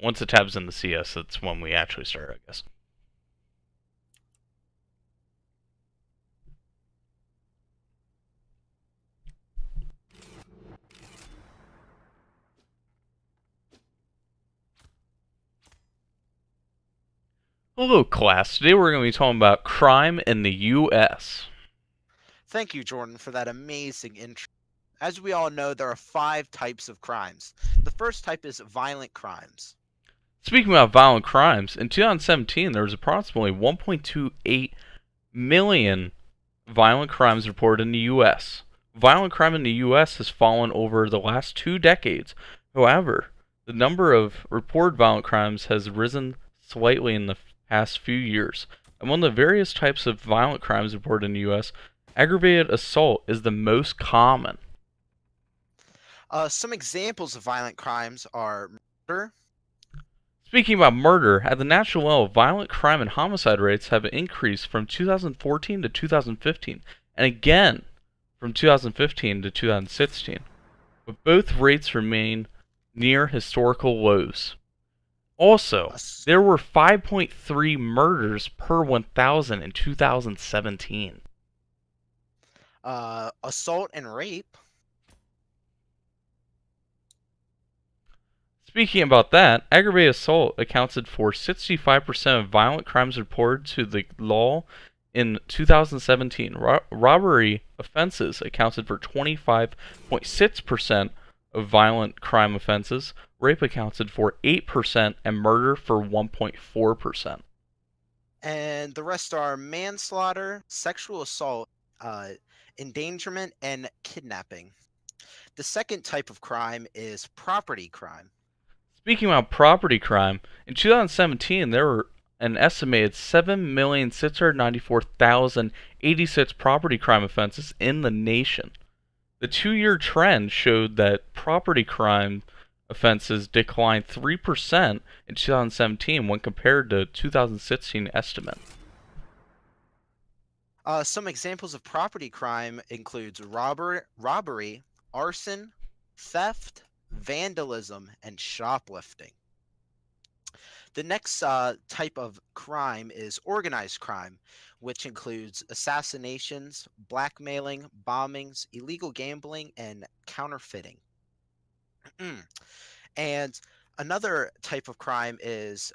Once the tab's in the CS, that's when we actually start, I guess. Hello, class. Today we're going to be talking about crime in the U.S. Thank you, Jordan, for that amazing intro. As we all know, there are 5 types of crimes. The first type is violent crimes. Speaking about violent crimes, in 2017 there was approximately 1.28 million violent crimes reported in the U.S. Violent crime in the U.S. has fallen over the last 2 decades. However, the number of reported violent crimes has risen slightly in the past few years. Among the various types of violent crimes reported in the U.S., aggravated assault is the most common. Some examples of violent crimes are murder, Speaking about murder, at the national level, violent crime and homicide rates have increased from 2014 to 2015, and again from 2015 to 2016, but both rates remain near historical lows. Also, ass- there were 5.3 murders per 1,000 in 2017. assault and rape, Speaking about that, aggravated assault accounted for 65% of violent crimes reported to the law in 2017. Robbery offenses accounted for 25.6% of violent crime offenses. Rape accounted for 8% and murder for 1.4%. and the rest are manslaughter, sexual assault, uh, endangerment, and kidnapping. The second type of crime is property crime. Speaking about property crime, in 2017 there were an estimated 7,694,086 property crime offenses in the nation. The 2 year trend showed that property crime offenses declined 3% in 2017 when compared to 2016 estimate. Some examples of property crime includes robbery, arson, theft, vandalism, and shoplifting. The next type of crime is organized crime, which includes assassinations, blackmailing, bombings, illegal gambling, and counterfeiting. And another type of crime is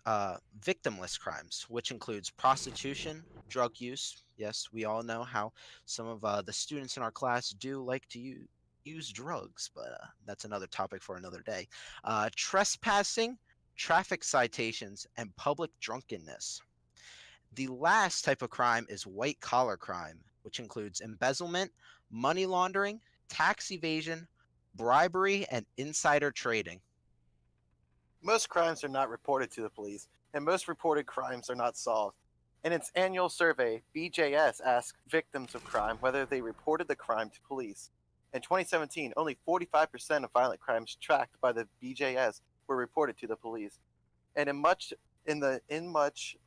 victimless crimes, which includes prostitution, drug use. Yes, we all know how some of the students in our class do like to use drugs, but that's another topic for another day. Trespassing, traffic citations, and public drunkenness. The last type of crime is white collar crime, which includes embezzlement, money laundering, tax evasion, bribery, and insider trading. Most crimes are not reported to the police, and most reported crimes are not solved. In its annual survey, BJS asked victims of crime whether they reported the crime to police. In 2017, only 45% of violent crimes tracked by the BJS were reported to the police. And in much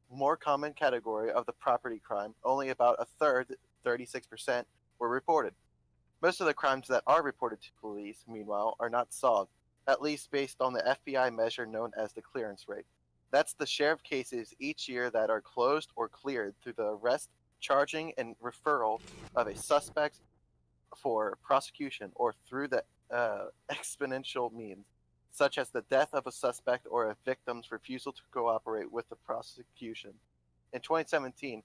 more common category of the property crime, only about a third, 36%, were reported. Most of the crimes that are reported to police, meanwhile, are not solved, at least based on the FBI measure known as the clearance rate. That's the share of cases each year that are closed or cleared through the arrest, charging, and referral of a suspect for prosecution or through the exponential means, such as the death of a suspect or a victim's refusal to cooperate with the prosecution. In 2017,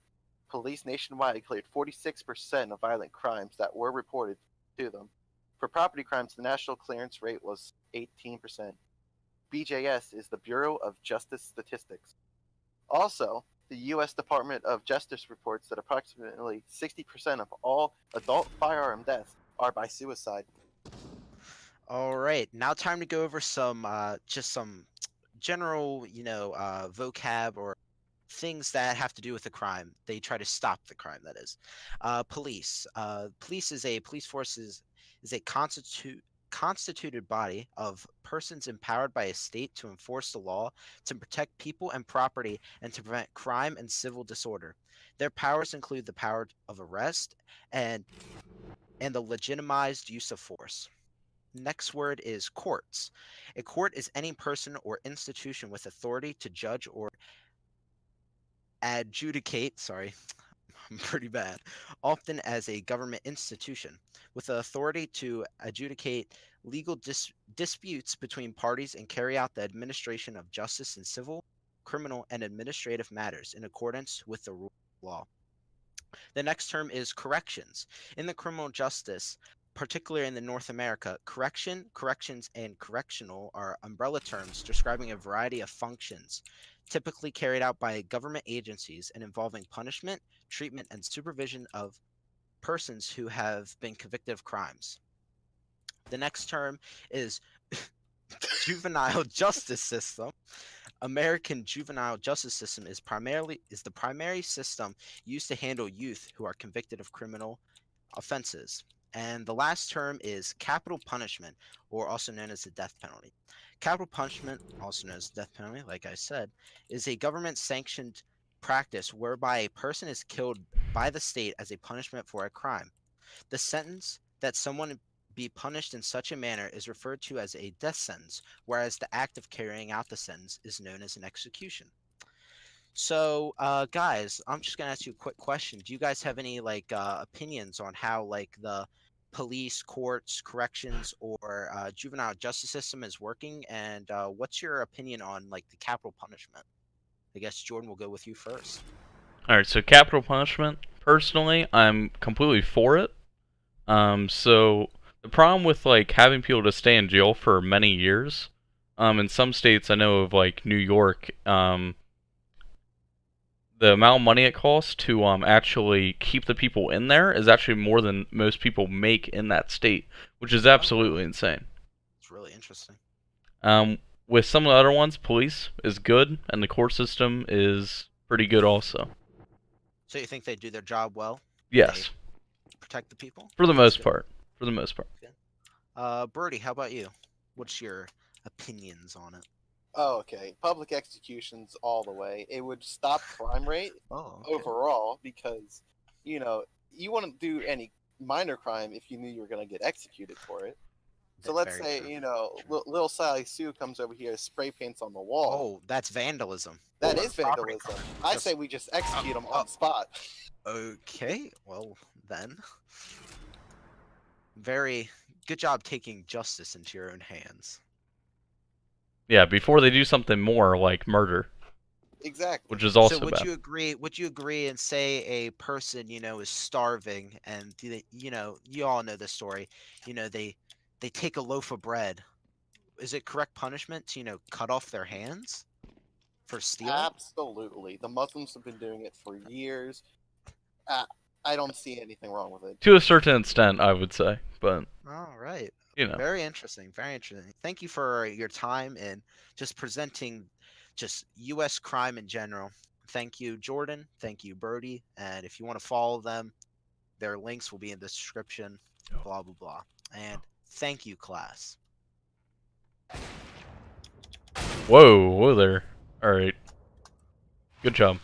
police nationwide cleared 46% of violent crimes that were reported to them. For property crimes, the national clearance rate was 18%. BJS is the Bureau of Justice Statistics. Also, the U.S. Department of Justice reports that approximately 60% of all adult firearm deaths are by suicide. All right, now time to go over some just some general, vocab or things that have to do with the crime. They try to stop the crime. That is, police. Police force is a constituted body of persons empowered by a state to enforce the law, to protect people and property, and to prevent crime and civil disorder. Their powers include the power of arrest and the legitimized use of force. Next word is courts. A court is any person or institution with authority to judge or adjudicate, sorry, I'm pretty bad, often as a government institution, with the authority to adjudicate legal disputes between parties and carry out the administration of justice in civil, criminal, and administrative matters in accordance with the rule of law. The next term is corrections. In the criminal justice, particularly in the North America, corrections, and correctional are umbrella terms describing a variety of functions, typically carried out by government agencies and involving punishment, treatment, and supervision of persons who have been convicted of crimes. The next term is juvenile justice system. American juvenile justice system is the primary system used to handle youth who are convicted of criminal offenses. And the last term is capital punishment, or also known as the death penalty. Capital punishment, also known as the death penalty, like I said, is a government sanctioned practice whereby a person is killed by the state as a punishment for a crime. The sentence that someone be punished in such a manner is referred to as a death sentence, whereas the act of carrying out the sentence is known as an execution. So, guys, I'm just gonna ask you a quick question. Do you guys have any opinions on how the police, courts, corrections, or juvenile justice system is working? And what's your opinion on the capital punishment? I guess Jordan will go with you first. Alright, so capital punishment, personally, I'm completely for it. So the problem with having people to stay in jail for many years, in some states I know of New York, the amount of money it costs to actually keep the people in there is actually more than most people make in that state, which is absolutely insane. It's really interesting. With some of the other ones, police is good, and the court system is pretty good also. So you think they do their job well? Yes. They protect the people? For the most part. For the most part. Birdie, how about you? What's your opinions on it? Oh, okay. Public executions all the way. It would stop crime rate overall because, you wouldn't do any minor crime if you knew you were going to get executed for it. So let's say, little Sally Sue comes over here, spray paints on the wall. Oh, that's vandalism. That is vandalism. I say we just execute them on spot. Okay, well then. Very good job taking justice into your own hands. Yeah, before they do something more like murder. Exactly. Which is also bad. Would you agree and say a person, is starving and you all know this story, they take a loaf of bread. Is it correct punishment to, cut off their hands for stealing? Absolutely. The Muslims have been doing it for years. I don't see anything wrong with it. To a certain extent, I would say, but... All right. Very interesting. Very interesting. Thank you for your time and just presenting just U.S. crime in general. Thank you, Jordan. Thank you, Birdie. And if you want to follow them, their links will be in the description, blah, blah, blah. And thank you, class. Whoa there. All right. Good job.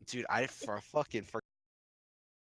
Dude, I fucking forgot.